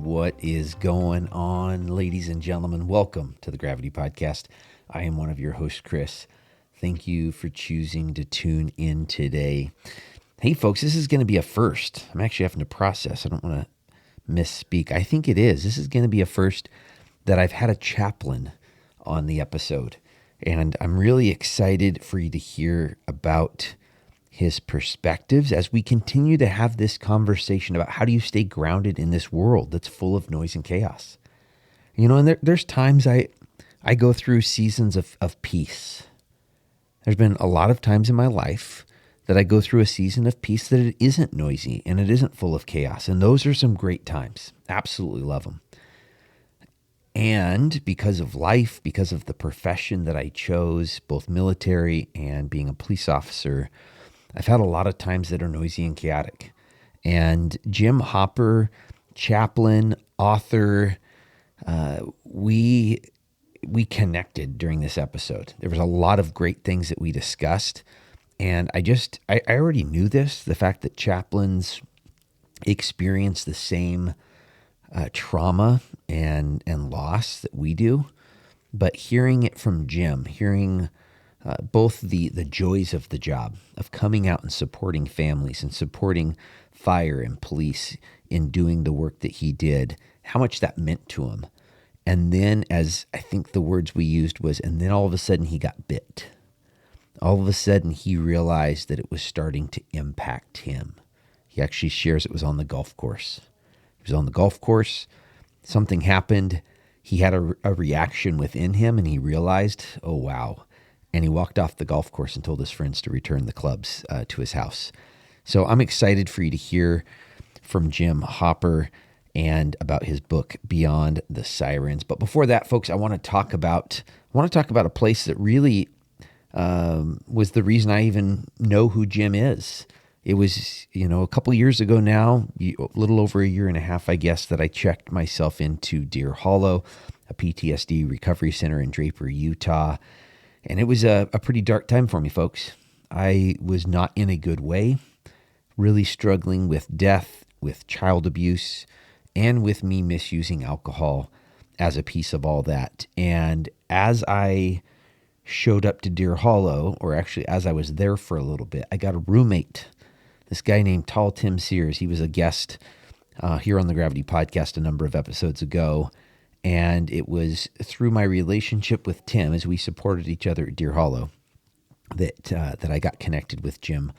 What is going on, ladies and gentlemen? Welcome to the Gravity Podcast. I am one of your hosts, Chris. Thank you for choosing to tune in today. Hey, folks, this is going to be a first. I'm actually having to process. I don't want to misspeak. I think it is. This is going to be a first that I've had a chaplain on the episode. And I'm really excited for you to hear about his perspectives as we continue to have this conversation about how do you stay grounded in this world that's full of noise and chaos. You know, and there's times I go through seasons of peace. There's been a lot of times in my life that I go through a season of peace that it isn't noisy and it isn't full of chaos. And those are some great times. Absolutely love them. And because of life, because of the profession that I chose, both military and being a police officer, I've had a lot of times that are noisy and chaotic. And Jim Hopper, chaplain, author, we connected during this episode. There was a lot of great things that we discussed. And I already knew this, the fact that chaplains experience the same trauma and loss that we do. But hearing it from Jim, hearing both the joys of the job, of coming out and supporting families and supporting fire and police in doing the work that he did, how much that meant to him. And then, as I think the words we used was, and then all of a sudden he got bit. All of a sudden he realized that it was starting to impact him. He actually shares it was on the golf course. He was on the golf course. Something happened. He had a reaction within him and he realized, oh, wow. And he walked off the golf course and told his friends to return the clubs to his house. So I'm excited for you to hear from Jim Hopper and about his book, Beyond the Sirens. But before that, folks, I want to talk about a place that really was the reason I even know who Jim is. It was, a couple years ago now, a little over a year and a half, I guess, that I checked myself into Deer Hollow, a PTSD recovery center in Draper, Utah. And it was a pretty dark time for me, folks. I was not in a good way, really struggling with death, with child abuse, and with me misusing alcohol as a piece of all that. And as I showed up to Deer Hollow, or actually as I was there for a little bit, I got a roommate, this guy named Tall Tim Sears. He was a guest here on the Gravity Podcast a number of episodes ago. And it was through my relationship with Tim, as we supported each other at Deer Hollow, that I got connected with Jim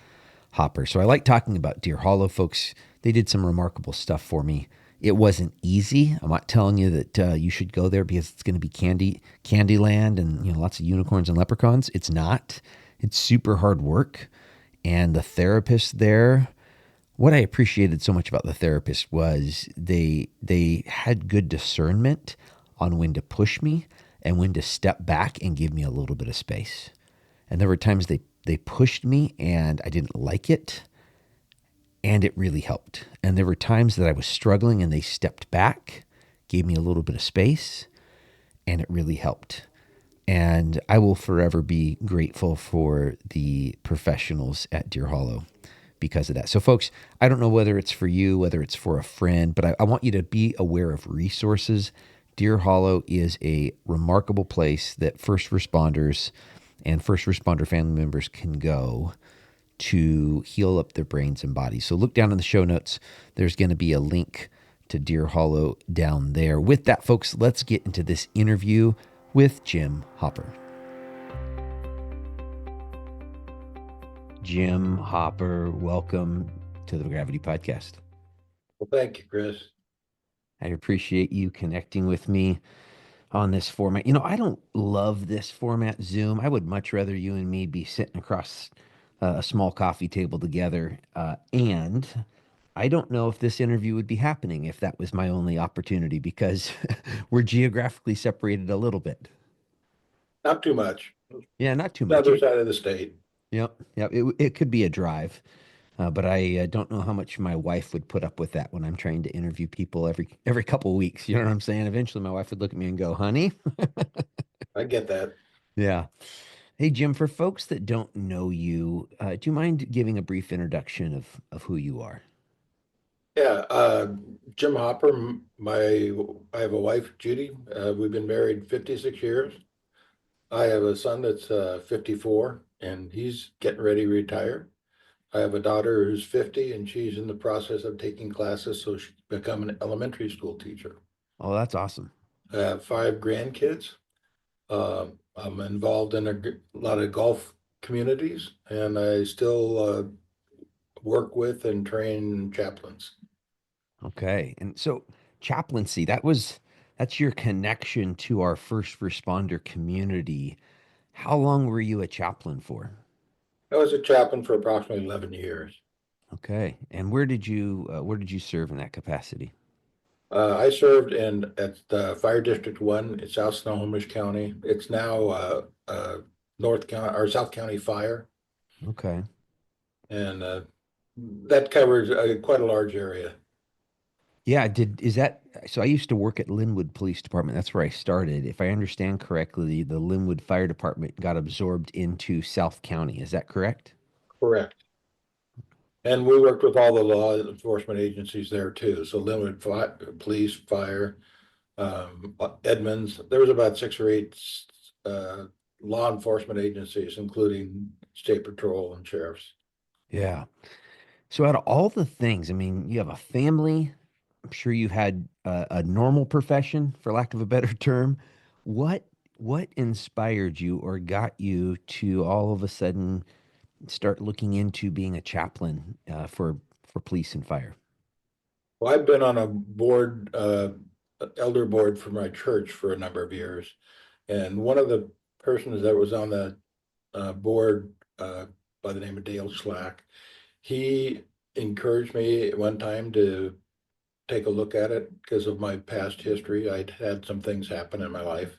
Hopper. So I like talking about Deer Hollow, folks. They did some remarkable stuff for me. It wasn't easy. I'm not telling you that you should go there because it's going to be Candyland and lots of unicorns and leprechauns. It's not. It's super hard work. And the therapists there, what I appreciated so much about the therapist was they had good discernment on when to push me and when to step back and give me a little bit of space. And there were times they pushed me and I didn't like it, and it really helped. And there were times that I was struggling and they stepped back, gave me a little bit of space, and it really helped. And I will forever be grateful for the professionals at Deer Hollow because of that. So folks, I don't know whether it's for you, whether it's for a friend, but I want you to be aware of resources. Deer Hollow is a remarkable place that first responders and first responder family members can go to heal up their brains and bodies. So look down in the show notes. There's going to be a link to Deer Hollow down there. With that, folks, let's get into this interview with Jim Hopper. Jim Hopper, welcome to the Gravity Podcast. Well, thank you, Chris. I appreciate you connecting with me on this format. I don't love this format, Zoom. I would much rather you and me be sitting across a small coffee table together. And I don't know if this interview would be happening if that was my only opportunity because we're geographically separated a little bit. Not too much. Yeah, not too The much. other side of the state. Yep. It could be a drive. But I don't know how much my wife would put up with that when I'm trying to interview people every couple of weeks. You know what I'm saying? Eventually, my wife would look at me and go, "Honey." I get that. Yeah. Hey, Jim. For folks that don't know you, do you mind giving a brief introduction of who you are? Yeah, Jim Hopper, I have a wife, Judy. We've been married 56 years. I have a son that's 54 and he's getting ready to retire. I have a daughter who's 50 and she's in the process of taking classes so she can become an elementary school teacher. Oh, that's awesome. I have five grandkids. I'm involved in lot of golf communities and I still work with and train chaplains. Okay. And so chaplaincy, that's your connection to our first responder community. How long were you a chaplain for? I was a chaplain for approximately 11 years. Okay. And where did you serve in that capacity? I served at Fire District 1 in South Snohomish County. It's now North County or South County Fire, Okay. and that covers quite a large area. Yeah, is that so I used to work at Linwood Police Department. That's where I started. If I understand correctly, the Linwood Fire Department got absorbed into South County. Is that correct? Correct. And we worked with all the law enforcement agencies there too. So Linwood Police, Fire, Edmonds. There was about six or eight uh, law enforcement agencies, including State Patrol and sheriffs. Yeah. So out of all the things, I mean, you have a family. I'm sure you had a normal profession, for lack of a better term. What what inspired you or got you to all of a sudden start looking into being a chaplain for police and fire? Well, I've been on a board, elder board for my church for a number of years. And one of the persons that was on the board by the name of Dale Slack, he encouraged me at one time to take a look at it because of my past history. I'd had some things happen in my life.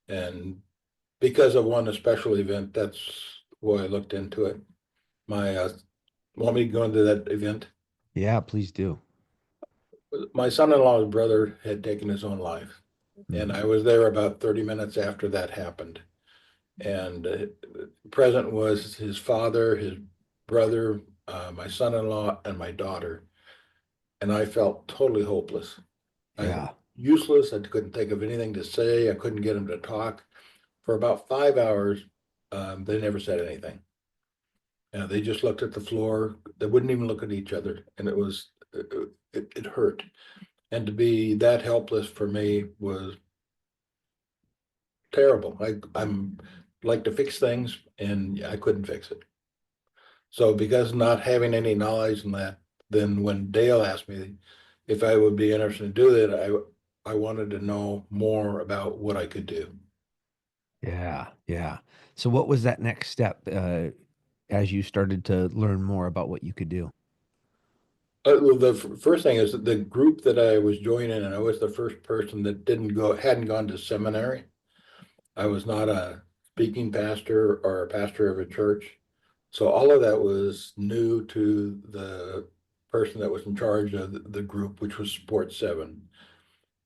And because of one special event, that's why I looked into it. My Want me to go into that event? Yeah, please do. My son-in-law's brother had taken his own life, and Mm, I was there about 30 minutes after that happened. And present was his father, his brother, my son-in-law, and my daughter. And I felt totally hopeless. I felt yeah. useless. I couldn't think of anything to say. I couldn't get them to talk. For about 5 hours, they never said anything. They just looked at the floor. They wouldn't even look at each other, and it hurt. And to be that helpless for me was terrible. I'm like to fix things and I couldn't fix it. So because not having any knowledge in that, then when Dale asked me if I would be interested in doing it, I wanted to know more about what I could do. Yeah, yeah. So what was that next step as you started to learn more about what you could do? Well, the first thing is that the group that I was joining, and I was the first person that hadn't gone to seminary. I was not a speaking pastor or a pastor of a church. So all of that was new to the person that was in charge of the group, which was Support Seven.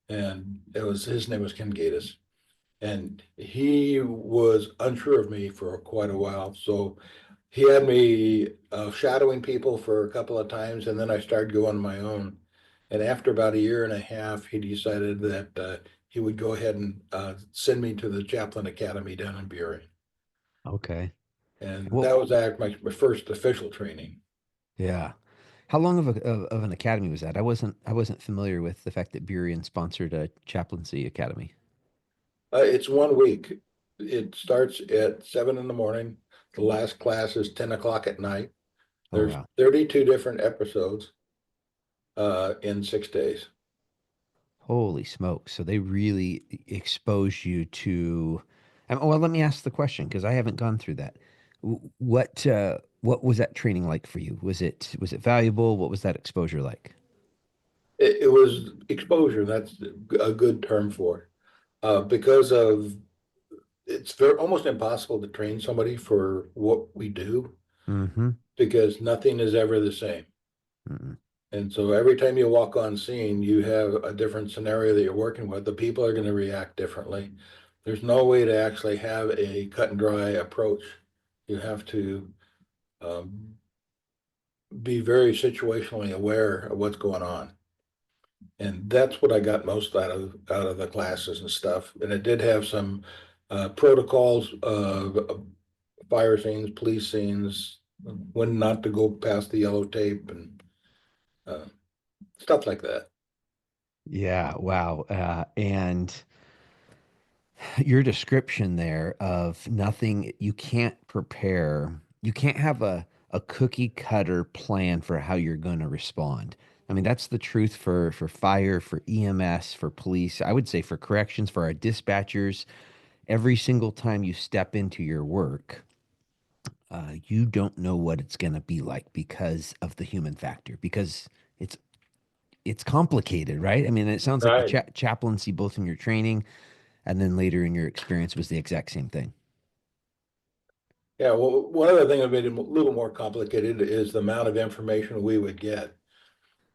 And his name was Ken Gatus. And he was unsure of me for quite a while. So he had me shadowing people for a couple of times, and then I started going on my own. And after about a year and a half, he decided that he would go ahead and send me to the Chaplain Academy down in Burien. Okay. And Well, that was my first official training. yeah. How long of an academy was that? I wasn't familiar with the fact that Burien sponsored a chaplaincy academy. It's 1 week. It starts at 7 in the morning. The last class is 10 o'clock at night. Oh There's wow. 32 different episodes in 6 days. Holy smokes. So they really expose you to well, let me ask the question because I haven't gone through that. What was that training like for you? Was it valuable? What was that exposure like? It was exposure. That's a good term for it. Because of it's very almost impossible to train somebody for what we do Mm-hmm. because nothing is ever the same. Mm-mm. And so every time you walk on scene, you have a different scenario that you're working with. The people are going to react differently. There's no way to actually have a cut and dry approach. You have to um, be very situationally aware of what's going on. And that's what I got most out of the classes and stuff. And it did have some protocols of fire scenes, police scenes, when not to go past the yellow tape and uh, stuff like that. Yeah, wow. And your description there of nothing, you can't prepare, you can't have a cookie cutter plan for how you're going to respond. I mean, that's the truth for fire, for EMS, for police. I would say for corrections, for our dispatchers. Every single time you step into your work, you don't know what it's going to be like because of the human factor. Because it's it's complicated, right? I mean, it sounds like the Right. chaplaincy, both in your training and then later in your experience, was the exact same thing. Yeah, well, one other thing that made it a little more complicated is the amount of information we would get.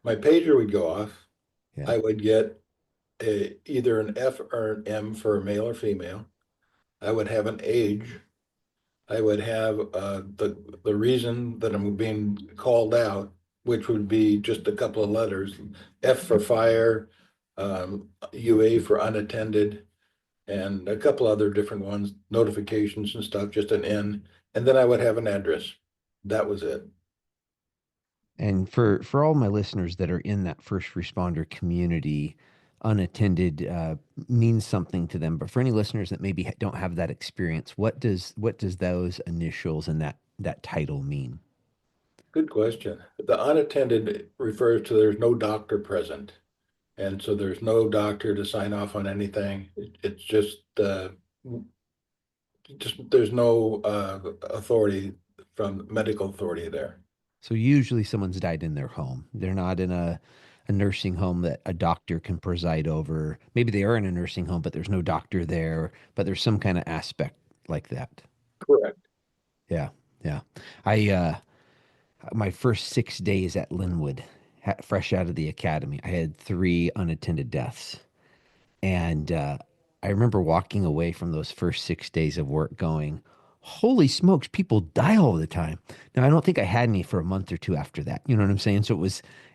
My pager would go off. Yeah. I would get either an F or an M for male or female. I would have an age. I would have the reason that I'm being called out, which would be just a couple of letters. F for fire, UA for unattended, and a couple other different ones, notifications and stuff, just an N. And then I would have an address. That was it. And for all my listeners that are in that first responder community, unattended means something to them. But for any listeners that maybe don't have that experience, what does those initials and that title mean? Good question. The unattended refers to there's no doctor present. And so there's no doctor to sign off on anything. It's just there's no authority from medical authority there. So usually someone's died in their home. They're not in a nursing home that a doctor can preside over. Maybe they are in a nursing home, but there's no doctor there, but there's some kind of aspect like that. Correct. Yeah. Yeah. I my first 6 days at Linwood, fresh out of the academy, I had three unattended deaths. And I remember walking away from those first 6 days of work going, holy smokes, people die all the time. Now, I don't think I had any for a month or two after that. You know what I'm saying? So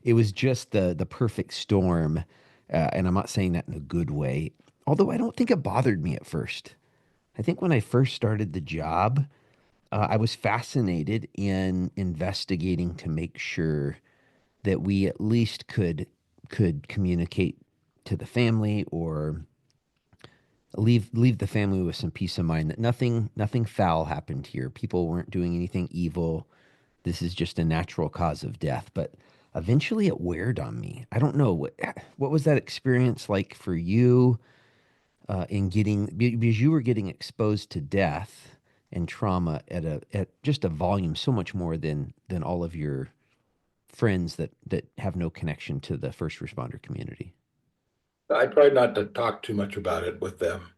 it was just the perfect storm. And I'm not saying that in a good way, although I don't think it bothered me at first. I think when I first started the job, I was fascinated in investigating to make sure that we at least could communicate to the family or leave the family with some peace of mind that nothing foul happened here. People weren't doing anything evil. This is just a natural cause of death. But eventually, it weared on me. I don't know what was that experience like for you in getting because you were getting exposed to death and trauma at just a volume so much more than all of your friends that have no connection to the first responder community. I tried not to talk too much about it with them.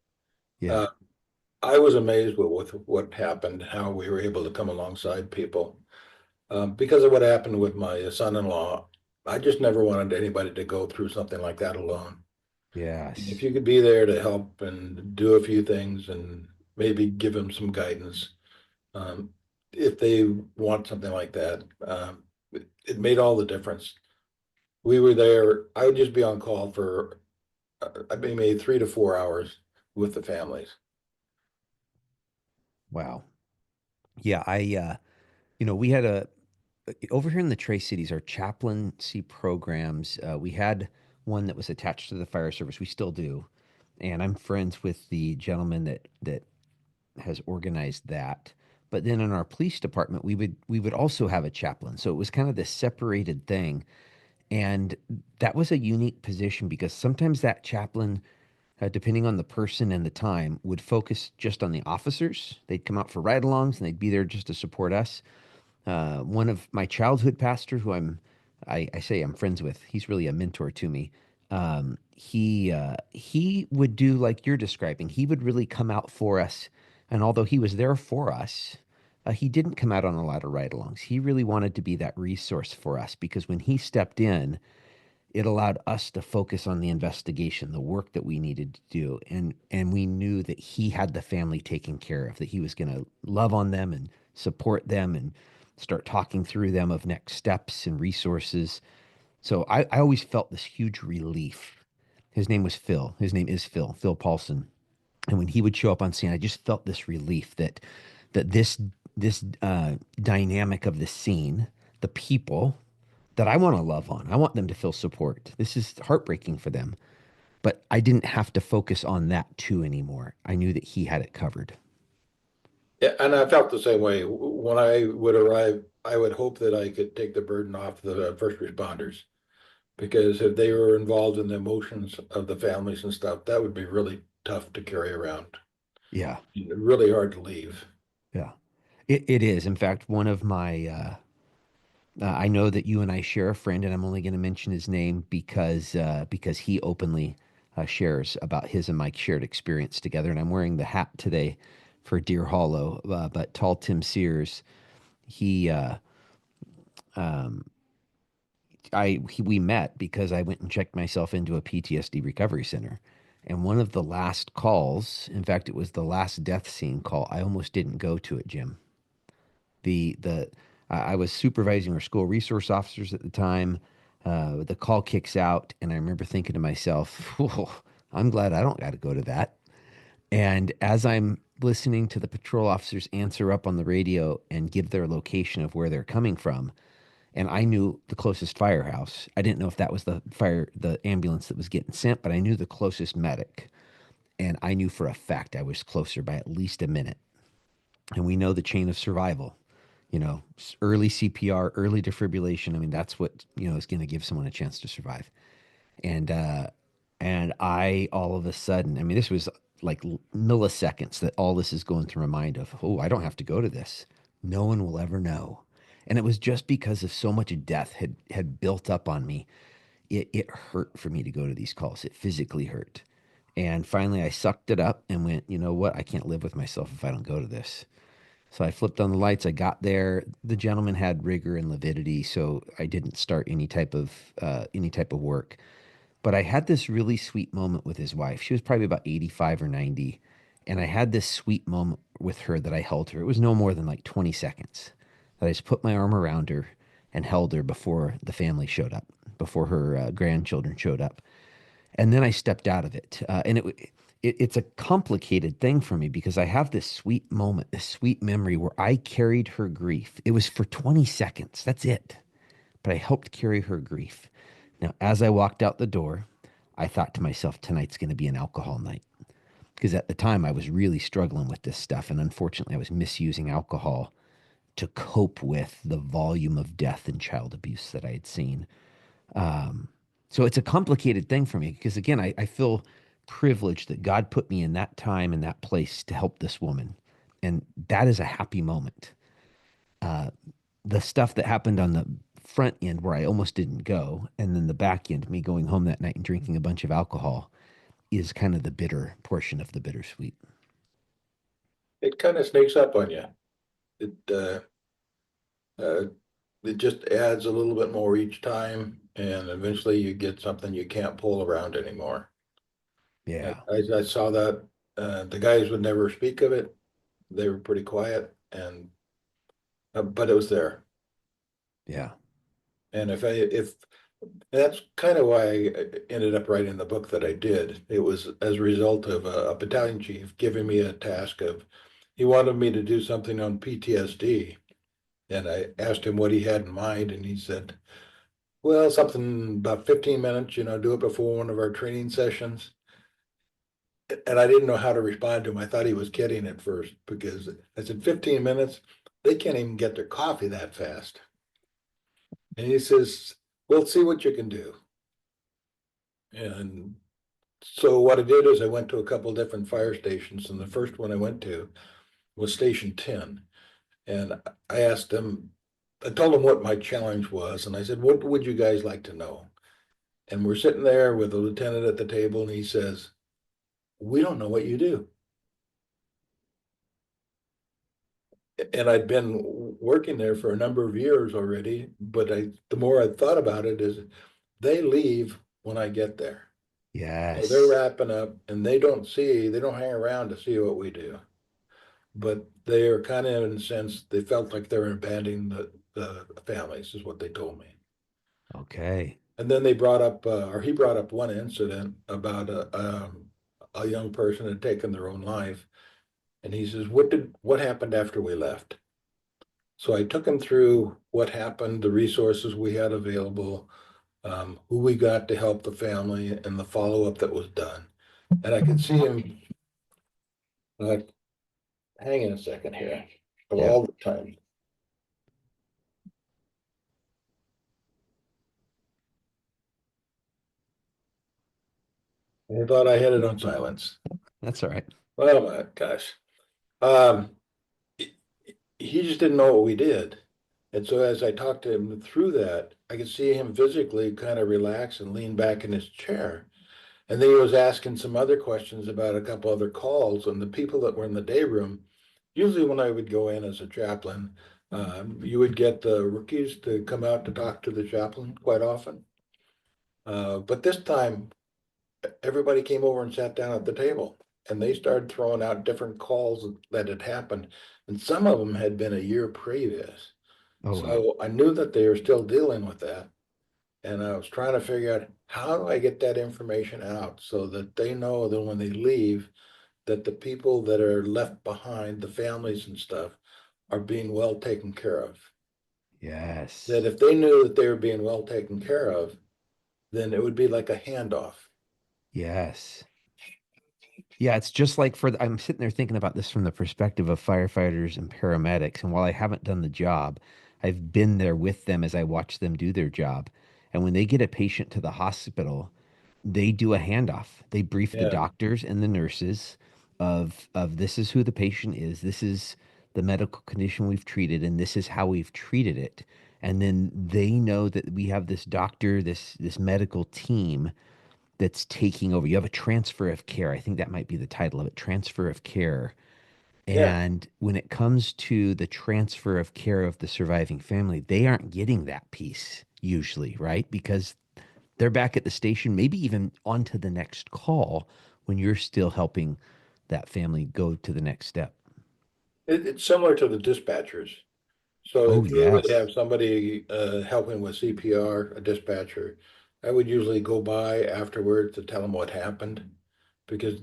Yeah. Uh, I was amazed with what happened, how we were able to come alongside people. Because of what happened with my son-in-law, I just never wanted anybody to go through something like that alone. If Yes. you could be there to help and do a few things and maybe give them some guidance, um, if they want something like that, it made all the difference. We were there. I would just be on call for I mean, maybe 3 to 4 hours with the families. Wow. Yeah, we had a over here in the Tri Cities, our chaplaincy programs. We had one that was attached to the fire service. We still do, and I'm friends with the gentleman that has organized that. But then in our police department, we would also have a chaplain. So it was kind of this separated thing, and that was a unique position because sometimes that chaplain, depending on the person and the time, would focus just on the officers. They'd come out for ride-alongs and they'd be there just to support us. One of my childhood pastor, who I say I'm friends with, he's really a mentor to me. He would do like you're describing. He would really come out for us, and although he was there for us, he didn't come out on a lot of ride-alongs. He really wanted to be that resource for us because when he stepped in, it allowed us to focus on the investigation, the work that we needed to do, and we knew that he had the family taken care of, that he was going to love on them and support them, start talking through them of next steps and resources. So I always felt this huge relief. His name was Phil. His name is Phil, Phil Paulson. And when he would show up on scene, I just felt this relief that this dynamic of the scene, the people that I want to love on, I want them to feel support. This is heartbreaking for them, but I didn't have to focus on that too anymore. I knew that he had it covered. Yeah, and I felt the same way. When I would arrive, I would hope that I could take the burden off the first responders because if they were involved in the emotions of the families and stuff, that would be really tough to carry around. Yeah, Really hard to leave. yeah, it is. In fact, one of my I know that you and I share a friend, and I'm only going to mention his name because he openly shares about his and Mike's shared experience together. And I'm wearing the hat today for Deer Hollow, but Tall Tim Sears, he we met because I went and checked myself into a PTSD recovery center. And one of the last calls, in fact, it was the last death scene call. I almost didn't go to it, Jim. The I was supervising our school resource officers at the time. The call kicks out, and I remember thinking to myself, "Oh, I'm glad I don't got to go to that." And as I'm listening to the patrol officers answer up on the radio and give their location of where they're coming from, and I knew the closest firehouse. I didn't know if that was the ambulance that was getting sent, but I knew the closest medic, and I knew for a fact I was closer by at least a minute. And we know the chain of survival, early CPR, early defibrillation. I mean, that's what, is going to give someone a chance to survive. And, uh, and I, all of a sudden, I mean, this was like milliseconds that all this is going through my mind of, oh, I don't have to go to this. No one will ever know. And it was just because of so much death had built up on me. It hurt for me to go to these calls. It physically hurt. And finally, I sucked it up and went, you know what? I can't live with myself if I don't go to this. So I flipped on the lights. I got there. The gentleman had rigor and lividity, so I didn't start any type of work. But I had this really sweet moment with his wife. She was probably about 85 or 90, and I had this sweet moment with her that I held her. It was no more than like 20 seconds that I just put my arm around her and held her before the family showed up, before her grandchildren showed up. And then I stepped out of it. It's a complicated thing for me because I have this sweet moment, this sweet memory where I carried her grief. It was for 20 seconds. That's it. But I helped carry her grief. Now, as I walked out the door, I thought to myself, tonight's going to be an alcohol night. Because at the time, I was really struggling with this stuff. And unfortunately, I was misusing alcohol to cope with the volume of death and child abuse that I had seen. So it's a complicated thing for me because, again, I feel privileged that God put me in that time and that place to help this woman. And that is a happy moment. The stuff that happened on the front end where I almost didn't go, and then the back end, me going home that night and drinking a bunch of alcohol, is kind of the bitter portion of the bittersweet. It kind of sneaks up on you. It it just adds a little bit more each time, and eventually you get something you can't pull around anymore. Yeah. I saw that the guys would never speak of it. They were pretty quiet, and but it was there. Yeah. And if that's kind of why I ended up writing the book that I did. It was as a result of a battalion chief giving me a task of, he wanted me to do something on PTSD. And I asked him what he had in mind, and he said, well, something about 15 minutes, do it before one of our training sessions. And I didn't know how to respond to him. I thought he was kidding at first because I said, 15 minutes, they can't even get their coffee that fast. And he says, we'll see what you can do. And so what I did is I went to a couple of different fire stations, and the first one I went to was Station 10. And I asked them, I told them what my challenge was, and I said, what would you guys like to know? And we're sitting there with the lieutenant at the table, and he says, we don't know what you do. And I'd been working there for a number of years already, but the more I thought about it is they leave when I get there. So they're Yes. wrapping up and they don't hang around to see what we do. But they are kind of, in a sense, they felt like they were abandoning the families, is what they told me. Okay. And then they brought up, or he brought up one incident about a young person had taken their own life. And he says, what happened after we left? So I took him through what happened, the resources we had available, who we got to help the family, and the follow-up that was done. And I could see him, like, hang on a second here, of Yeah. all the time. I thought I had it on silence. That's all right. Oh my gosh. Um, he he just didn't know what we did. And so as I talked to him through that, I could see him physically kind of relax and lean back in his chair. And then he was asking some other questions about a couple other calls, and the people that were in the day room. Usually, when I would go in as a chaplain, you would get the rookies to come out to talk to the chaplain quite often. But this time, everybody came over and sat down at the table, and they started throwing out different calls that had happened, and some of them had been a year previous. Oh, wow. So I knew that they were still dealing with that. And I was trying to figure out how do I get that information out so that they know that when they leave, that the people that are left behind, the families and stuff, are being well taken care of. That Yes. if they knew that they were being well taken care of, then it would be like a handoff. Yes. Yeah, it's just like I'm sitting there thinking about this from the perspective of firefighters and paramedics. And while I haven't done the job, I've been there with them as I watch them do their job. And when they get a patient to the hospital, they do a handoff. They brief the Yeah, doctors and the nurses of this is who the patient is, this is the medical condition we've treated, and this is how we've treated it. And then they know that we have this doctor, this medical team that's taking over. You have a transfer of care. I think that might be the title of it, transfer of care. yeah. And when it comes to the transfer of care of the surviving family, they aren't getting that piece usually, right? Because they're back at the station, maybe even on to the next call when you're still helping that family go to the next step. It's similar to the dispatchers. So Oh, if we would yes. have somebody helping with CPR, a dispatcher, I would usually go by afterwards to tell them what happened because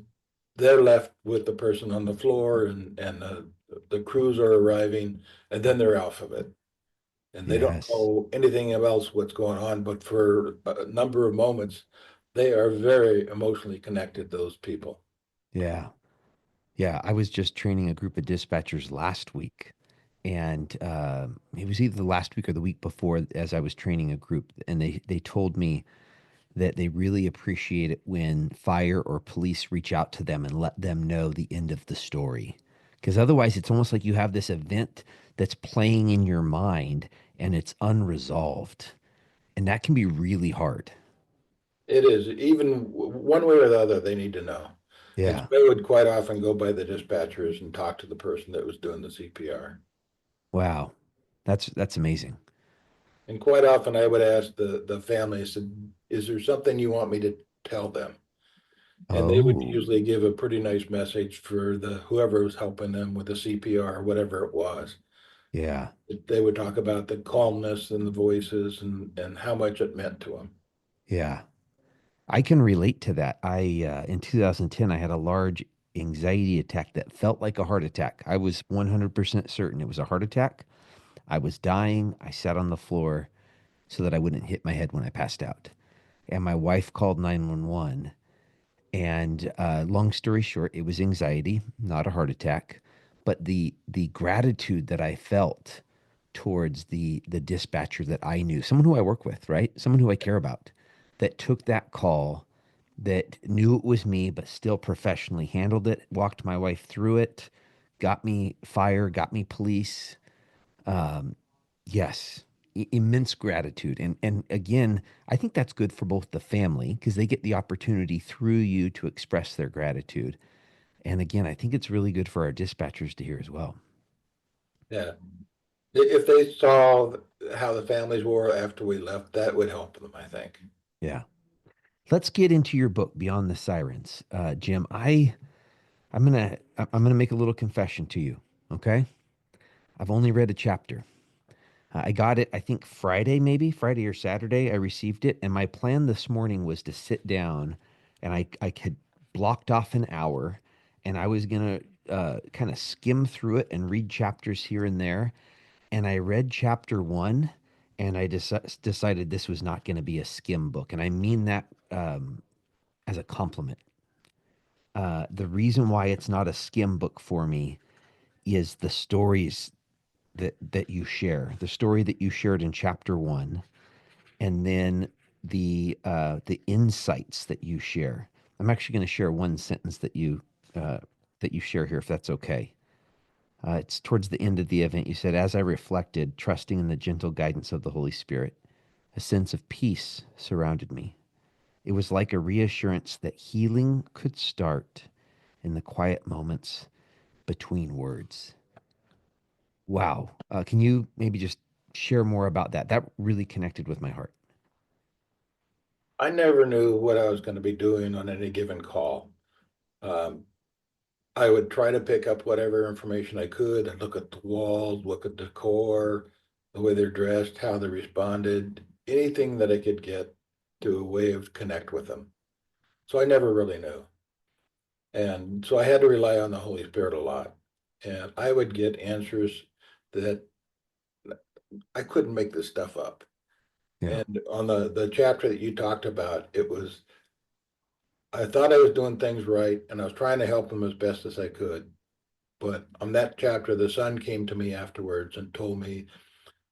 they're left with the person on the floor and the crews are arriving and then they're off of it. And they don't Yes. know anything else what's going on, but for a number of moments, they are very emotionally connected, those people. Yeah. Yeah. I was just training a group of dispatchers last week. And it was either the last week or the week before as I was training a group. And they told me that they really appreciate it when fire or police reach out to them and let them know the end of the story. Because otherwise, it's almost like you have this event that's playing in your mind and it's unresolved. And that can be really hard. It is, even one way or the other, they need to know. And so Yeah. I would quite often go by the dispatchers and talk to the person that was doing the CPR. Wow. That's amazing. And quite often I would ask the family, I said, is there something you want me to tell them? And they would Oh, usually give a pretty nice message for the whoever was helping them with the CPR or whatever it was. yeah. They would talk about the calmness and the voices and how much it meant to them. Yeah. I can relate to that. In 2010, I had a large anxiety attack that felt like a heart attack. I was 100% certain it was a heart attack. I was dying. I sat on the floor so that I wouldn't hit my head when I passed out. And my wife called 911. And long story short, it was anxiety, not a heart attack. But the gratitude that I felt towards the dispatcher that I knew, someone who I work with, right? Someone who I care about, that took that call, that knew it was me, but still professionally handled it, walked my wife through it, got me fire, got me police. Um, yes, immense gratitude. And again, I think that's good for both the family because they get the opportunity through you to express their gratitude. And again, I think it's really good for our dispatchers to hear as well. Yeah. If they saw how the families were after we left, that would help them, I think. Yeah. Let's get into your book, Beyond the Sirens. Jim, I'm gonna make a little confession to you. Okay. I've only read a chapter. I got it, I think Friday, maybe Friday or Saturday. I received it. And my plan this morning was to sit down and I had blocked off an hour and I was going to kind of skim through it and read chapters here and there. And I read chapter one and I decided this was not going to be a skim book. And I mean that as a compliment. The reason why it's not a skim book for me is the stories that you share. The story that you shared in chapter one, and then the insights that you share. I'm actually going to share one sentence that you share here, if that's okay. It's towards the end of the event. You said, "As I reflected, trusting in the gentle guidance of the Holy Spirit, a sense of peace surrounded me. It was like a reassurance that healing could start in the quiet moments between words." Wow. Can you maybe just share more about that? That really connected with my heart. I never knew what I was going to be doing on any given call. Um, I would try to pick up whatever information I could and look at the walls, look at the decor, the way they're dressed, how they responded, anything that I could get to a way of connect with them. So I never really knew. And so I had to rely on the Holy Spirit a lot. And I would get answers that I couldn't make this stuff up. Yeah. And on the chapter that you talked about, it was, I thought I was doing things right and I was trying to help them as best as I could. But on that chapter, the son came to me afterwards and told me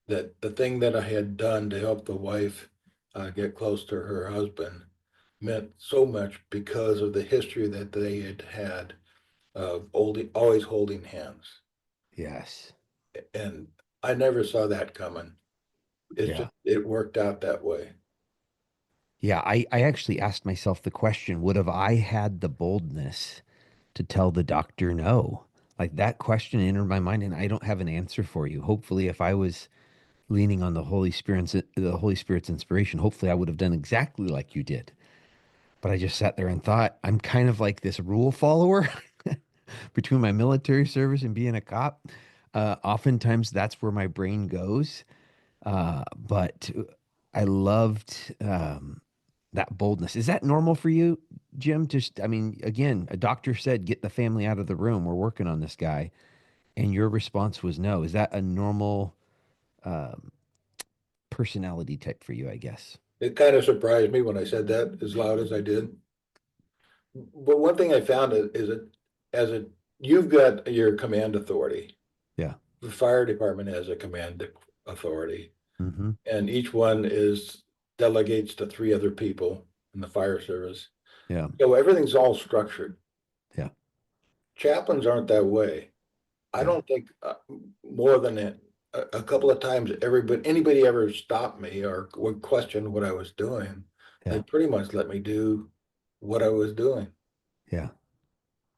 that the thing that I had done to help the wife get close to her husband meant so much because of the history that they had had of always holding hands. Yes. And I never saw that coming. It's Yeah. just, it worked out that way. Yeah. I actually asked myself the question, would have I had the boldness to tell the doctor no? Like that question entered my mind and I don't have an answer for you. Hopefully, if I was leaning on the Holy Spirit's inspiration, hopefully I would have done exactly like you did. But I just sat there and thought, I'm kind of like this rule follower between my military service and being a cop. Oftentimes that's where my brain goes. But I loved that boldness. Is that normal for you, Jim? Just, I mean, again, a doctor said, get the family out of the room. We're working on this guy. And your response was no. Is that a normal personality type for you, I guess? It kind of surprised me when I said that as loud as I did. But one thing I found is that as a you've got your command authority. Yeah. The fire department has a command authority, Mm-hmm. and each one is delegates to three other people in the fire service. Yeah. So everything's all structured. Yeah. Chaplains aren't that way. I Yeah. don't think more than a couple of times anybody ever stopped me or would question what I was doing. They Yeah. pretty much let me do what I was doing. Yeah.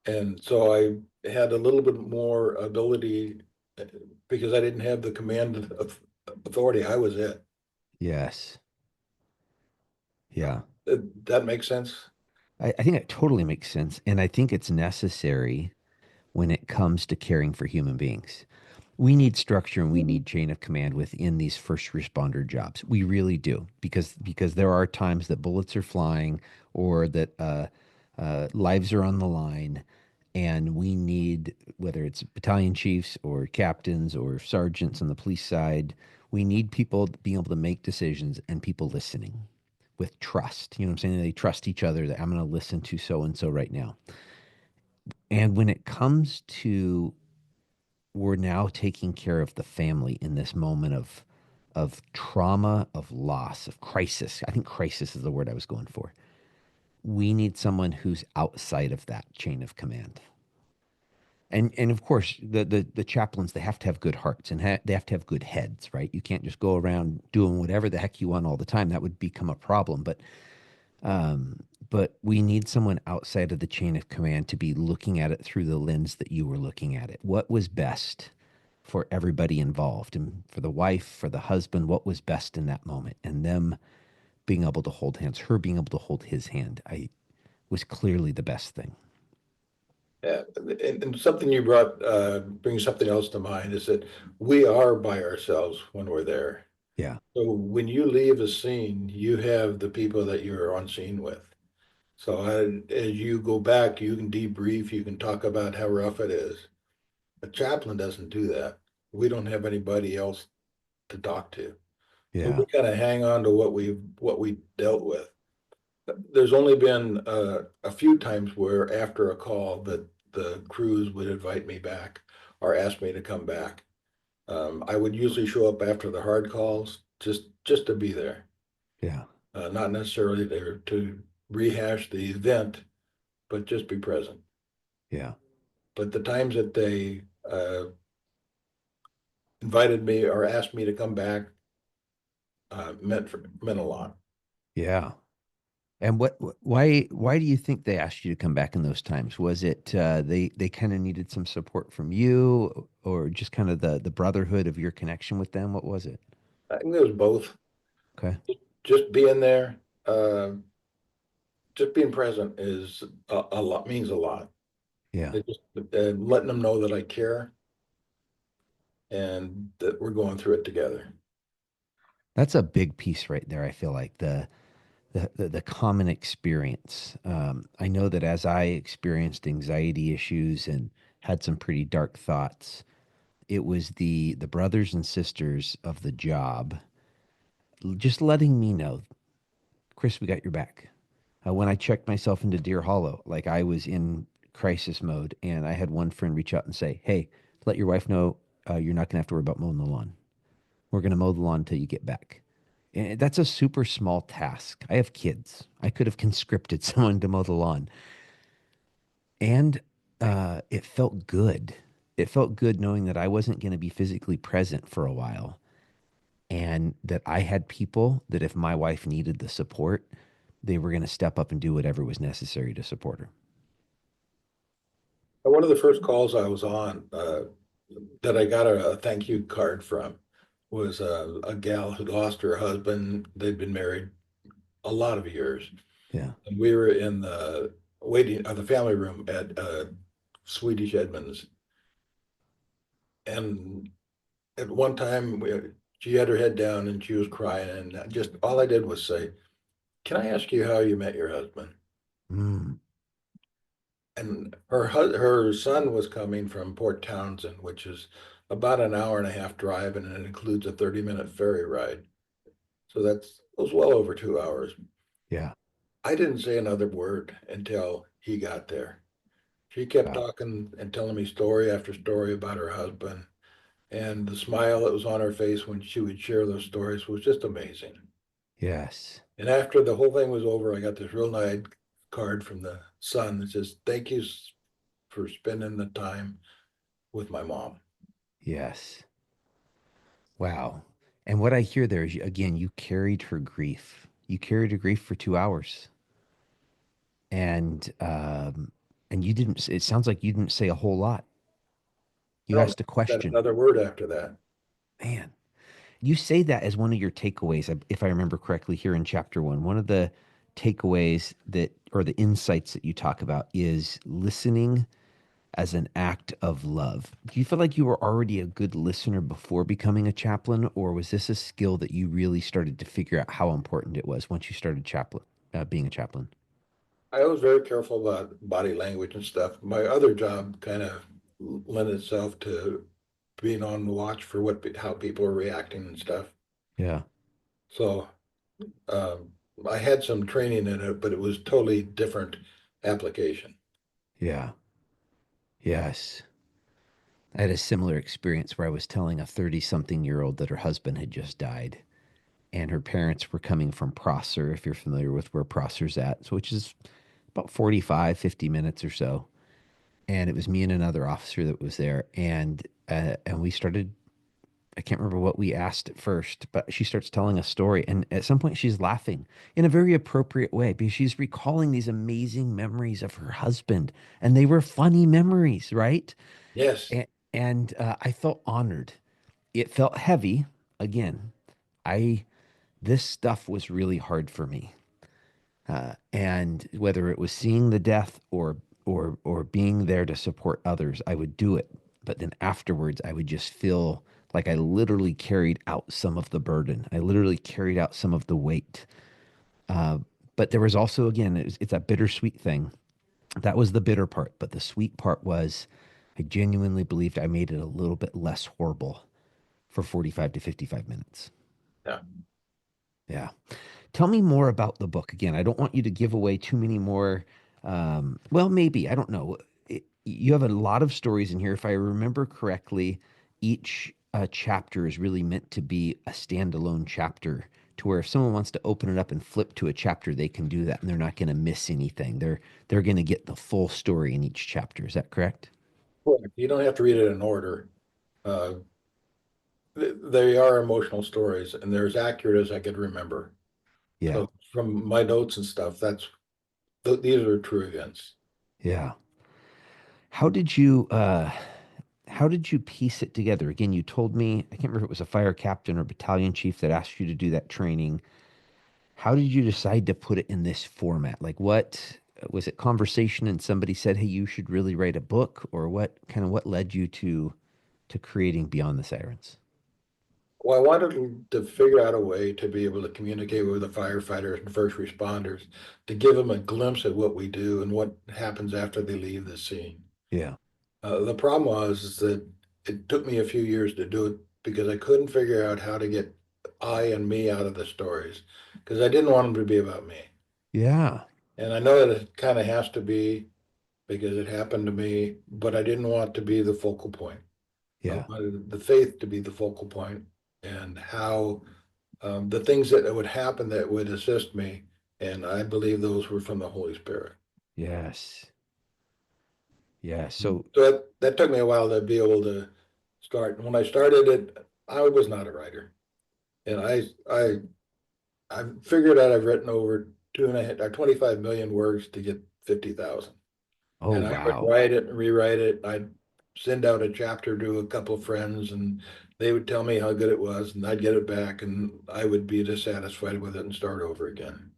And so I had a little bit more ability uh, because I didn't have the command of authority. I was it. Yes. Yeah. That makes sense. I think it totally makes sense. And I think it's necessary when it comes to caring for human beings. We need structure and we need chain of command within these first responder jobs. We really do because there are times that bullets are flying or that lives are on the line, and we need whether it's battalion chiefs or captains or sergeants on the police side, we need people being able to make decisions and people listening with trust. You know what I'm saying? They trust each other that I'm going to listen to so and so right now. And when it comes to we're now taking care of the family in this moment of trauma, of loss, of crisis. I think crisis is the word I was going for. We need someone who's outside of that chain of command. And of course, the chaplains, they have to have good hearts and they have to have good heads, right? You can't just go around doing whatever the heck you want all the time. That would become a problem. But we need someone outside of the chain of command to be looking at it through the lens that you were looking at it. What was best for everybody involved, and for the wife, for the husband, what was best in that moment, and them being able to hold hands, her being able to hold his hand, I was clearly the best thing. Yeah, and something you brought brings something else to mind is that we are by ourselves when we're there. Yeah. So when you leave a scene, you have the people that you're on scene with. So as you go back, you can debrief, you can talk about how rough it is. A chaplain doesn't do that. We don't have anybody else to talk to. So Yeah. we kind of hang on to what we dealt with. There's only been a few times where after a call that the crews would invite me back or ask me to come back. I would usually show up after the hard calls just to be there, Yeah. not necessarily there to rehash the event, but just be present. Yeah. But the times that they invited me or asked me to come back meant a lot. Yeah. And why do you think they asked you to come back in those times? Was it they kind of needed some support from you, or just kind of the brotherhood of your connection with them? What was it? I think it was both. Okay. Just being there, uh, just being present is a lot, means a lot. Yeah. It just letting them know that I care and that we're going through it together. That's a big piece right there. I feel like the common experience. I know that as I experienced anxiety issues and had some pretty dark thoughts, it was the brothers and sisters of the job just letting me know, Chris, we got your back. When I checked myself into Deer Hollow, like I was in crisis mode, and I had one friend reach out and say, "Hey, let your wife know you're not going to have to worry about mowing the lawn. We're going to mow the lawn until you get back." And that's a super small task. I have kids. I could have conscripted someone to mow the lawn, and it felt good. It felt good knowing that I wasn't going to be physically present for a while, and that I had people that if my wife needed the support, they were going to step up and do whatever was necessary to support her. One of the first calls I was on that I got a thank you card from was a gal who lost her husband. They'd been married a lot of years. Yeah. And we were in the waiting the family room at Swedish Edmonds. And at one time, she had her head down and she was crying. And just all I did was say, "Can I ask you how you met your husband?" Mm, And her son was coming from Port Townsend, which is about an hour and a half drive, and it includes a 30-minute ferry ride. So that was well over 2 hours. yeah. I didn't say another word until he got there. She kept Wow. talking and telling me story after story about her husband. And the smile that was on her face when she would share those stories was just amazing. Yes. And after the whole thing was over, I got this real nice card from the son that says, "Thank you for spending the time with my mom." Yes. Wow. And what I hear there is, again, you carried her grief. You carried her grief for 2 hours, and you didn't. It sounds like you didn't say a whole lot. I You don't asked a said question. another word after that. Man, you say that as one of your takeaways, if I remember correctly, here in chapter one. One of the takeaways that, or the insights that you talk about, is listening as an act of love. Do you feel like you were already a good listener before becoming a chaplain, or was this a skill that you really started to figure out how important it was once you started being a chaplain? I was very careful about body language and stuff. My other job kind of lent itself to being on the watch for how people are reacting and stuff. Yeah, So um, I had some training in it, but it was totally different application. yeah, yes. I had a similar experience where I was telling a 30-something-year-old that her husband had just died, and her parents were coming from Prosser, if you're familiar with where Prosser's at, so which is about 45, 50 minutes or so. And it was me and another officer that was there, and we started. I can't remember what we asked at first, but she starts telling a story, and at some point she's laughing in a very appropriate way because she's recalling these amazing memories of her husband, and they were funny memories, right? Yes, And I felt honored. It felt heavy. Again, I this stuff was really hard for me. And whether it was seeing the death or or being there to support others, I would do it. But then afterwards, I would just feel like I literally carried out some of the burden. I literally carried out some of the weight. Uh, but there was also, again, it's a bittersweet thing. That was the bitter part. But the sweet part was I genuinely believed I made it a little bit less horrible for 45 to 55 minutes. Yeah. Yeah. Tell me more about the book. Again, I don't want you to give away too many more. Well, maybe. I don't know. You have a lot of stories in here. If I remember correctly, each chapter is really meant to be a standalone chapter to where if someone wants to open it up and flip to a chapter, they can do that and they're not going to miss anything. They're going to get the full story in each chapter. Is that correct? Correct. You don't have to read it in order. Uh, they are emotional stories, and they're as accurate as I could remember. Yeah. So from my notes and stuff, these are true events. Yeah. How did you how did you piece it together? Again, you told me, I can't remember if it was a fire captain or battalion chief that asked you to do that training. How did you decide to put it in this format? Like what was it conversation and somebody said, "Hey, you should really write a book," or what led you to creating Beyond the Sirens? Well, I wanted to figure out a way to be able to communicate with the firefighters and first responders to give them a glimpse at what we do and what happens after they leave the scene. Yeah. The problem was is that it took me a few years to do it because I couldn't figure out how to get I and me out of the stories because I didn't want them to be about me. Yeah. And I know that it kind of has to be because it happened to me, but I didn't want to be the focal point. I Yeah. wanted the faith to be the focal point and how the things that would happen that would assist me. And I believe those were from the Holy Spirit. Yes. Yeah. So So, that took me a while to be able to start. And when I started it, I was not a writer. And I figured out I've written over 25 million words to get 50,000. oh And I would wow. write it and rewrite it. I'd send out a chapter to a couple of friends and they would tell me how good it was and I'd get it back and I would be dissatisfied with it and start over again.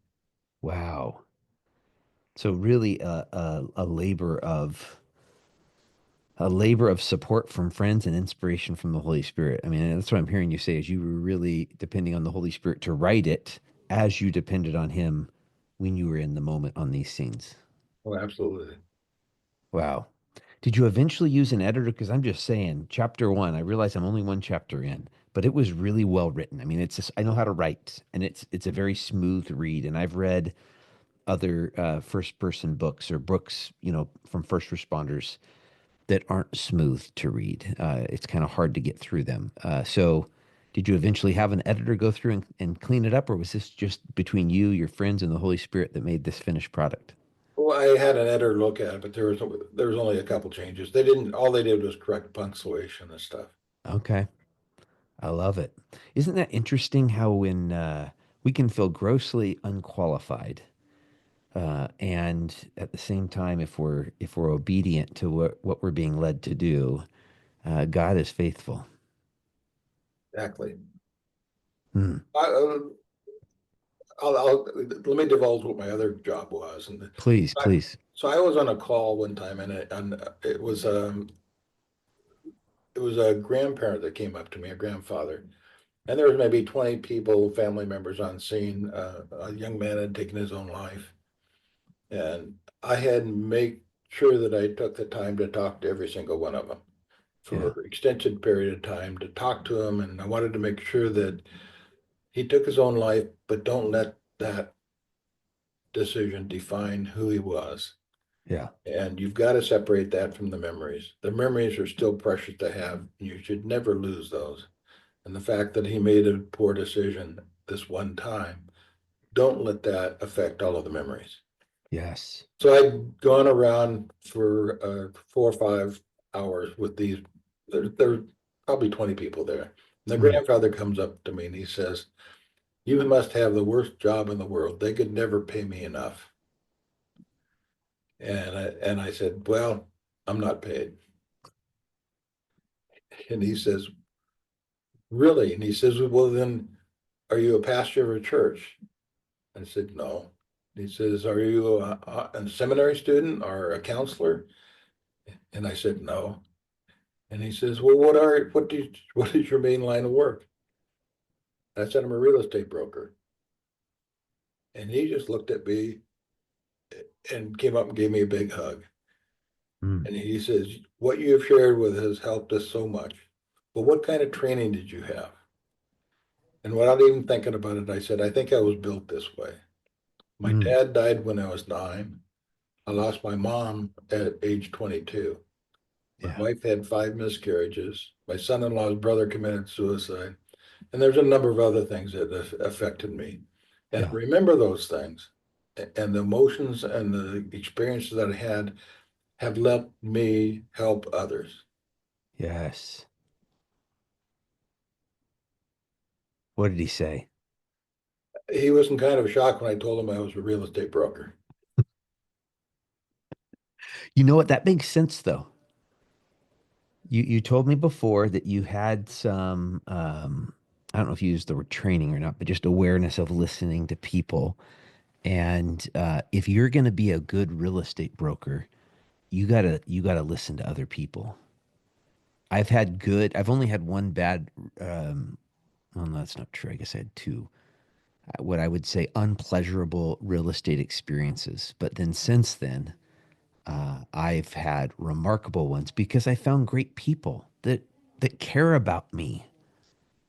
Wow. So really a labor of support from friends and inspiration from the Holy Spirit. I mean, that's what I'm hearing you say is you were really depending on the Holy Spirit to write it as you depended on him when you were in the moment on these scenes. Oh, absolutely. Wow. Did you eventually use an editor? Because I'm just saying, chapter one, I realize I'm only one chapter in, but it was really well written. I mean, it's just, I know how to write and it's a very smooth read. And I've read other first person books or books, from first responders that aren't smooth to read. It's kind of hard to get through them. So, did you eventually have an editor go through and clean it up, or was this just between you, your friends, and the Holy Spirit that made this finished product? Well, I had an editor look at it, but there was only a couple changes. They didn't, all they did was correct punctuation and stuff. Okay, I love it. Isn't that interesting how when we can feel grossly unqualified, and at the same time, if we're obedient to what we're being led to do, God is faithful. Exactly. Hmm. I, let me divulge what my other job was. And Please, I, please. so I was on a call one time and it was a grandparent that came up to me, a grandfather. And there was maybe 20 people, family members on scene. A young man had taken his own life. And I had made sure that I took the time to talk to every single one of them for Yeah, an extended period of time to talk to him. And I wanted to make sure that he took his own life, but don't let that decision define who he was. yeah, And you've got to separate that from the memories. The memories are still precious to have. And you should never lose those. And the fact that he made a poor decision this one time, don't let that affect all of the memories. yes. So I'd gone around for 4 or 5 hours with these. There probably 20 people there. And the Mm. grandfather comes up to me and he says, "You must have the worst job in the world. They could never pay me enough." And I said, "Well, I'm not paid." And he says, "Really?" And he says, "Well, then, are you a pastor of a church?" I said, "No." He says, "Are you a seminary student or a counselor?" And I said, "No." And he says, "Well, what is your main line of work?" I said, "I'm a real estate broker." And he just looked at me and came up and gave me a big hug. Mm, And he says, "What you have shared with has helped us so much. But what kind of training did you have?" And without even thinking about it, I said, "I think I was built this way. My mm, dad died when I was 9. I lost my mom at age 22. My yeah, wife had 5 miscarriages. My son-in-law's brother committed suicide. And there's a number of other things that affected me. And I yeah, remember those things. And the emotions and the experiences that I had have let me help others." yes. What did he say? He was in kind of shock when I told him I was a real estate broker. You know what? That makes sense though. You told me before that you had some I don't know if you used the word training or not, but just awareness of listening to people. And if you're going to be a good real estate broker, you gotta listen to other people. I've only had one bad well, no, that's not true. I guess I had two. What I would say unpleasurable real estate experiences. But then since then, I've had remarkable ones because I found great people that care about me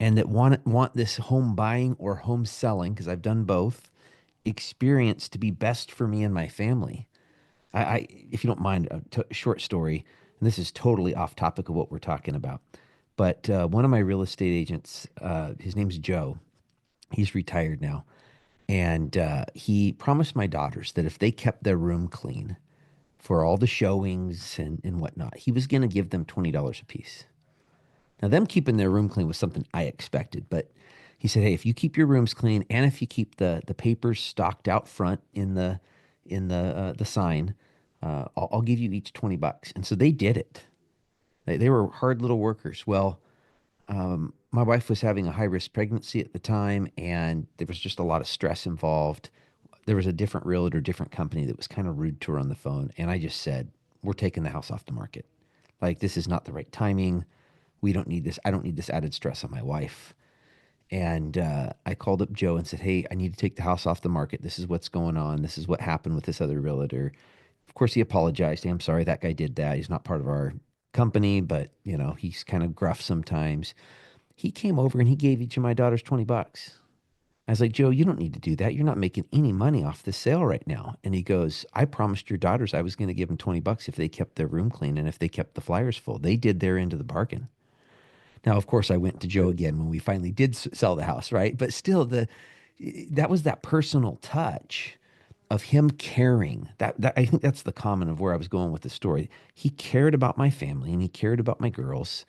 and that want this home buying or home selling, because I've done both, experience to be best for me and my family. If you don't mind, short story, and this is totally off topic of what we're talking about, but one of my real estate agents, his name's Joe. He's retired now, and he promised my daughters that if they kept their room clean for all the showings and whatnot, he was going to give them $20 a piece. Now, them keeping their room clean was something I expected, but he said, "Hey, if you keep your rooms clean and if you keep the papers stocked out front in the sign, I'll give you each $20." And so they did it. They were hard little workers. Well, my wife was having a high risk pregnancy at the time, and there was just a lot of stress involved. There was a different realtor, different company that was kind of rude to her on the phone, and I just said, "We're taking the house off the market. Like, this is not the right timing. We don't need this. I don't need this added stress on my wife." And I called up Joe and said, "Hey, I need to take the house off the market. This is what's going on. This is what happened with this other realtor." Of course, he apologized. "Hey, I'm sorry that guy did that. He's not part of our company, but he's kind of gruff sometimes." He came over and he gave each of my daughters $20. I was like, "Joe, you don't need to do that. You're not making any money off this sale right now." And he goes, "I promised your daughters I was going to give them $20 if they kept their room clean and if they kept the flyers full. They did their end of the bargain." Now, of course, I went to Joe again when we finally did sell the house, right? But still, that was that personal touch of him caring. That I think that's the common of where I was going with the story. He cared about my family and he cared about my girls,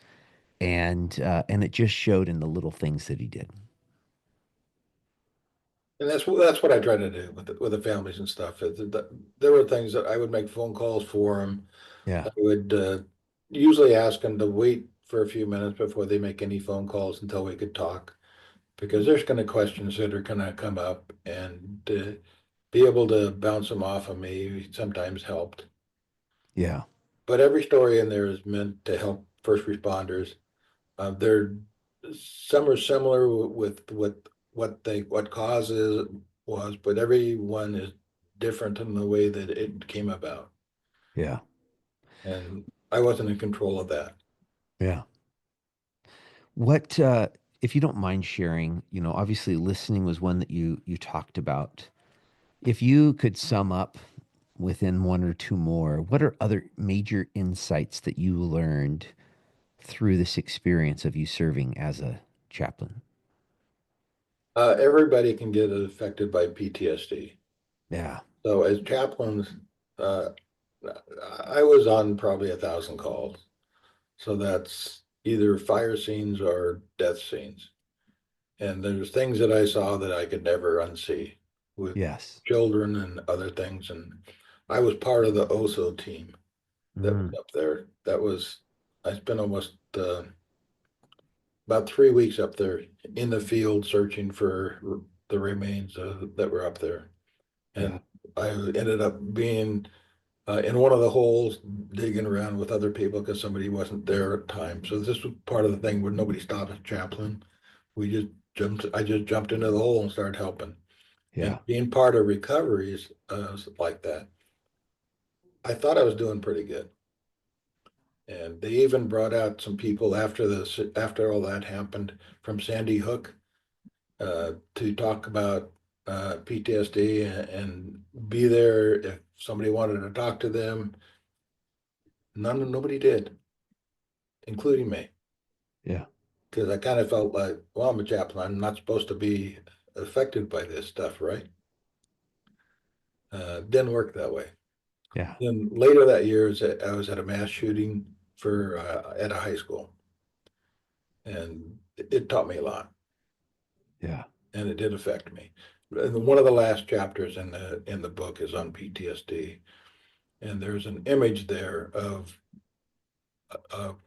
and it just showed in the little things that he did. And that's what I try to do with the families and stuff. There were things that I would make phone calls for them. Yeah, I would usually ask them to wait for a few minutes before they make any phone calls until we could talk, because there's going to questions that are going to come up, and be able to bounce them off of me sometimes helped. yeah, But every story in there is meant to help first responders. They're Some are similar with what causes was, but everyone is different in the way that it came about, yeah, and I wasn't in control of that. yeah. What if you don't mind sharing? Obviously, listening was one that you talked about. If you could sum up within one or two more, what are other major insights that you learned through this experience of you serving as a chaplain? Everybody can get affected by PTSD. Yeah. So as chaplains, uh, I was on probably 1,000 calls. So that's either fire scenes or death scenes. And there's things that I saw that I could never unsee with Yes. children and other things. And I was part of the OSO team that was Mm, up there. I spent almost about 3 weeks up there in the field searching for the remains that were up there. yeah. And I ended up being in one of the holes digging around with other people because somebody wasn't there at the time. So this was part of the thing where nobody stopped at Chaplain. I just jumped into the hole and started helping. And Yeah. being part of recoveries like that, I thought I was doing pretty good. And they even brought out some people after all that happened from Sandy Hook to talk about PTSD and be there if somebody wanted to talk to them. Nobody did, including me, Yeah. because I kind of felt like, well, I'm a chaplain. I'm not supposed to be affected by this stuff, right? Didn't work that way. Yeah. Then later that year, I was at a mass shooting at a high school, and it taught me a lot, Yeah. and it did affect me. And one of the last chapters in the book is on PTSD, and there's an image there of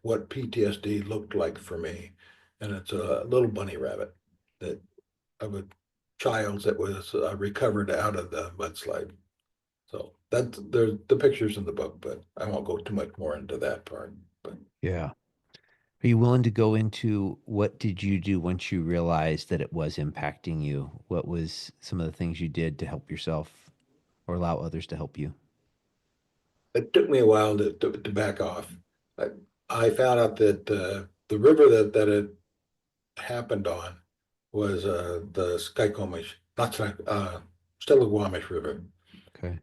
what PTSD looked like for me, and it's a little bunny rabbit that of a child that was recovered out of the mudslide. So there's the pictures in the book, but I won't go too much more into that part. But Yeah. Are you willing to go into what did you do once you realized that it was impacting you? What was some of the things you did to help yourself or allow others to help you? it took me a while to back off. I, I found out that the river that it happened on was the Skykomish, not Stillaguamish River, Okay.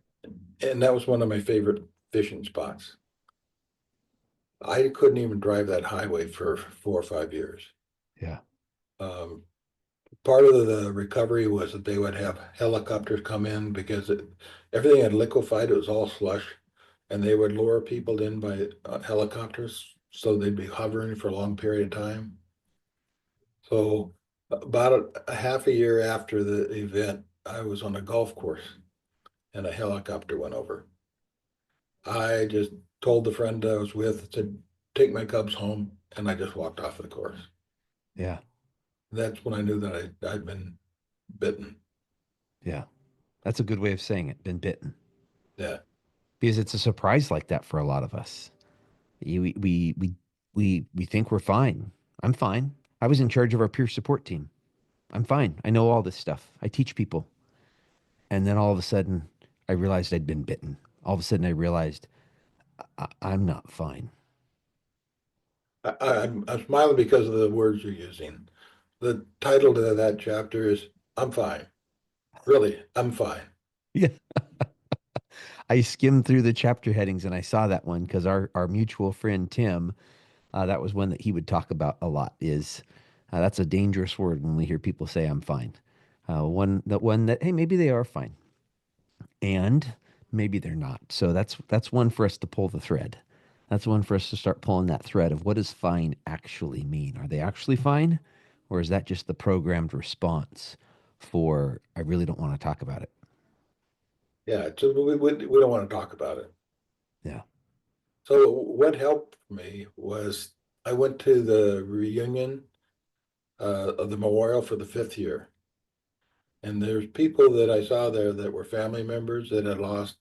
and that was one of my favorite fishing spots. I couldn't even drive that highway for 4 or 5 years. Yeah. Um, Part of the recovery was that they would have helicopters come in because everything had liquefied, it was all slush, and they would lure people in by helicopters, so they'd be hovering for a long period of time. So about a half a year after the event, I was on a golf course and a helicopter went over. I just told the friend I was with, said, take my cubs home, and I just walked off the course. Yeah. That's when I knew that I'd been bitten. Yeah. That's a good way of saying it. Been bitten. Yeah. Because it's a surprise like that for a lot of us. We think we're fine. I'm fine. I was in charge of our peer support team. I'm fine. I know all this stuff. I teach people. And then all of a sudden, I realized I'd been bitten. All of a sudden, I realized I'm not fine. I'm smiling because of the words you're using. The title to that chapter is I'm fine. Really, I'm fine. Yeah. I skimmed through the chapter headings and I saw that one because our mutual friend Tim, that was one that he would talk about a lot. Is That's a dangerous word when we hear people say I'm fine. One that hey maybe they are fine and maybe they're not. So that's one for us to pull the thread. That's one for us to start pulling that thread of what does fine actually mean? Are they actually fine, or is that just the programmed response for I really don't want to talk about it? Yeah, so we don't want to talk about it. Yeah, So what helped me was I went to the reunion of the memorial for the fifth year. And there's people that I saw there that were family members that had lost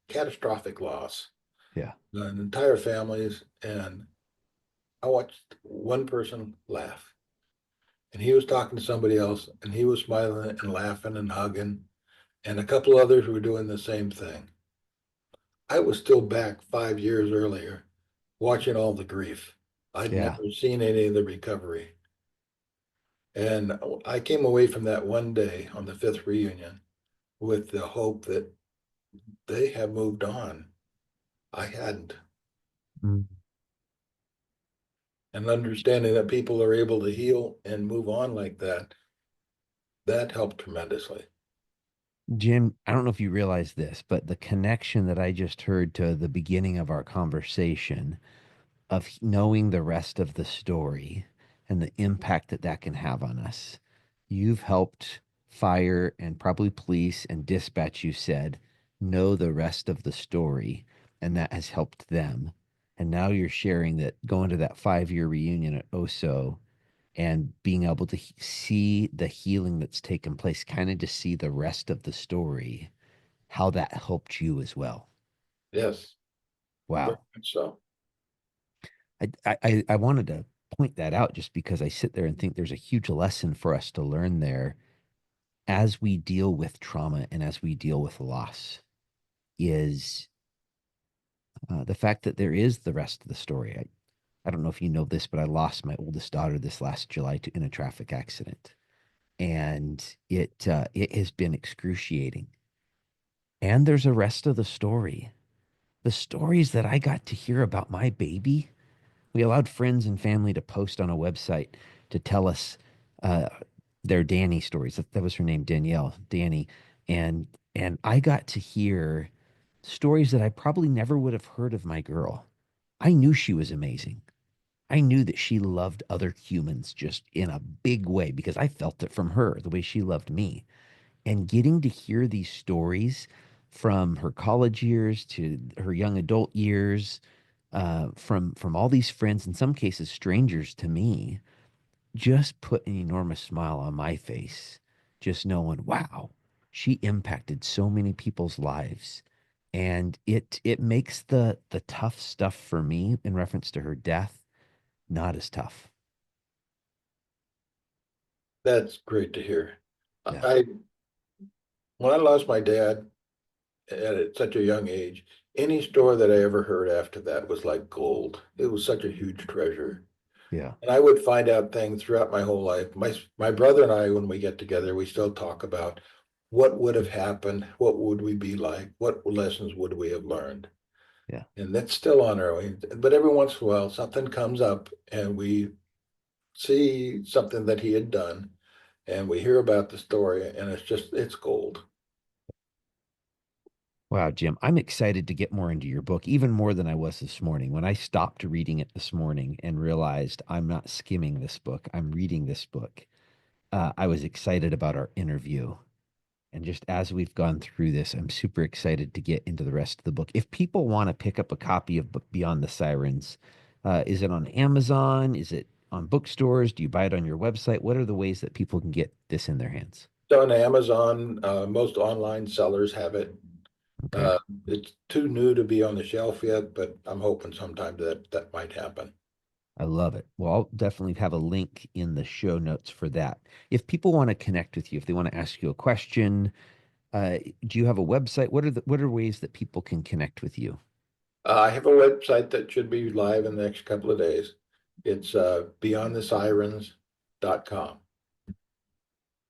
catastrophic loss, yeah, entire families. And I watched one person laugh. And he was talking to somebody else, and he was smiling and laughing and hugging. And a couple others were doing the same thing. I was still back 5 years earlier watching all the grief. I'd yeah. never seen any of the recovery. And I came away from that one day on the fifth reunion with the hope that they have moved on. I hadn't. Mm. And understanding that people are able to heal and move on like that, that helped tremendously. Jim, I don't know if you realize this, but the connection that I just heard to the beginning of our conversation of knowing the rest of the story and the impact that that can have on us. You've helped fire and probably police and dispatch, you said, know the rest of the story, and that has helped them. And now you're sharing that going to that 5 year reunion at OSO and being able to see the healing that's taken place, kind of to see the rest of the story. how that helped you as well. Yes, very Wow. much so. I wanted to point that out just because I sit there and think there's a huge lesson for us to learn there as we deal with trauma and as we deal with loss is the fact that there is the rest of the story. I don't know if you know this, but I lost my oldest daughter this last July in a traffic accident, and it has been excruciating. And there's a rest of the story. The stories that I got to hear about my baby, we allowed friends and family to post on a website to tell us uh, their Danny stories. That was her name, Danielle, Danny, and I got to hear stories that I probably never would have heard of my girl. I knew she was amazing. I knew that she loved other humans just in a big way because I felt it from her, the way she loved me. And getting to hear these stories from her college years to her young adult years, from all these friends, in some cases strangers to me, just put an enormous smile on my face. Just knowing, wow, she impacted so many people's lives, and it makes the tough stuff for me in reference to her death not as tough. That's great to hear. Yeah, I when I lost my dad at such a young age, any story that I ever heard after that was like gold. It was such a huge treasure. yeah, And I would find out things throughout my whole life. My brother and I, when we get together, we still talk about what would have happened, what would we be like, what lessons would we have learned. yeah. And that's still on our way. But every once in a while, something comes up and we see something that he had done and we hear about the story and it's gold. Wow, Jim, I'm excited to get more into your book, even more than I was this morning. When I stopped reading it this morning and realized I'm not skimming this book, I'm reading this book, I was excited about our interview. And just as we've gone through this, I'm super excited to get into the rest of the book. If people want to pick up a copy of Beyond the Sirens, is it on Amazon? Is it on bookstores? Do you buy it on your website? What are the ways that people can get this in their hands? It's on Amazon. Most online sellers have it. Okay. Uh, it's too new to be on the shelf yet, but I'm hoping sometime that might happen. I love it. Well, I'll definitely have a link in the show notes for that. If people want to connect with you, if they want to ask you a question, do you have a website? What are ways that people can connect with you? I have a website that should be live in the next couple of days. It's beyondthesirens.com.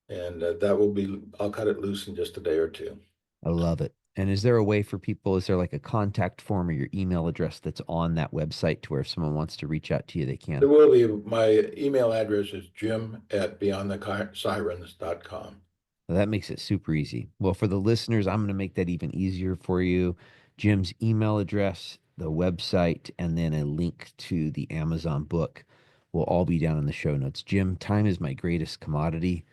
And that will be, I'll cut it loose in just a day or two. I love it. And is there a way for people, is there like a contact form or your email address that's on that website to where if someone wants to reach out to you, they There can? will be, my email address is jim@beyondthesirens.com. Well, that makes it super easy. Well, for the listeners, I'm going to make that even easier for you. Jim's email address, the website, and then a link to the Amazon book will all be down in the show notes. Jim, time is my greatest commodity.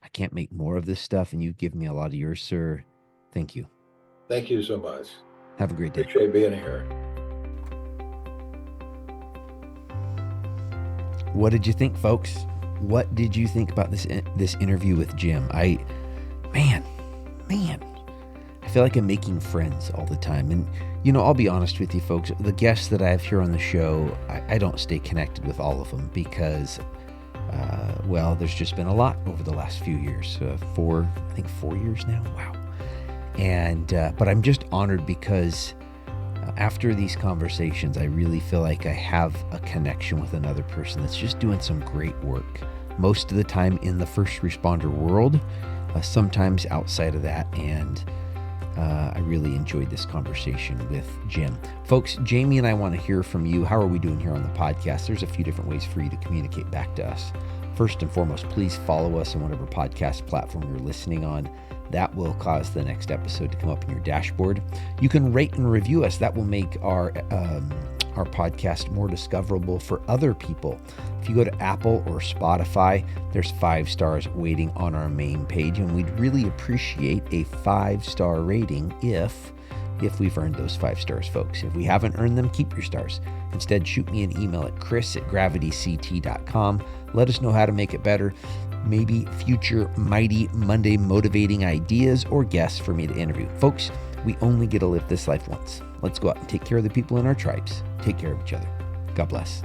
I can't make more of this stuff, and you give me a lot of yours, sir. Thank you. Thank you so much. Have a great day. Appreciate being here. What did you think, folks? What did you think about this interview with Jim? Man, man, I feel like I'm making friends all the time. And, I'll be honest with you, folks. The guests that I have here on the show, I don't stay connected with all of them because, well, there's just been a lot over the last few years. I think 4 years now. Wow. And, but I'm just honored because after these conversations, I really feel like I have a connection with another person that's just doing some great work. Most of the time in the first responder world, sometimes outside of that. And I really enjoyed this conversation with Jim. Folks, Jaimie and I want to hear from you. How are we doing here on the podcast? There's a few different ways for you to communicate back to us. First and foremost, please follow us on whatever podcast platform you're listening on. That will cause the next episode to come up in your dashboard. You can rate and review us. That will make our podcast more discoverable for other people. If you go to Apple or Spotify, there's 5 stars waiting on our main page, and we'd really appreciate a 5-star rating if we've earned those 5 stars, folks. If we haven't earned them, keep your stars. Instead, shoot me an email at chris@gravityct.com. Let us know how to make it better. maybe future Mighty Monday motivating ideas or guests for me to interview. Folks, we only get to live this life once. Let's go out and take care of the people in our tribes. Take care of each other. God bless.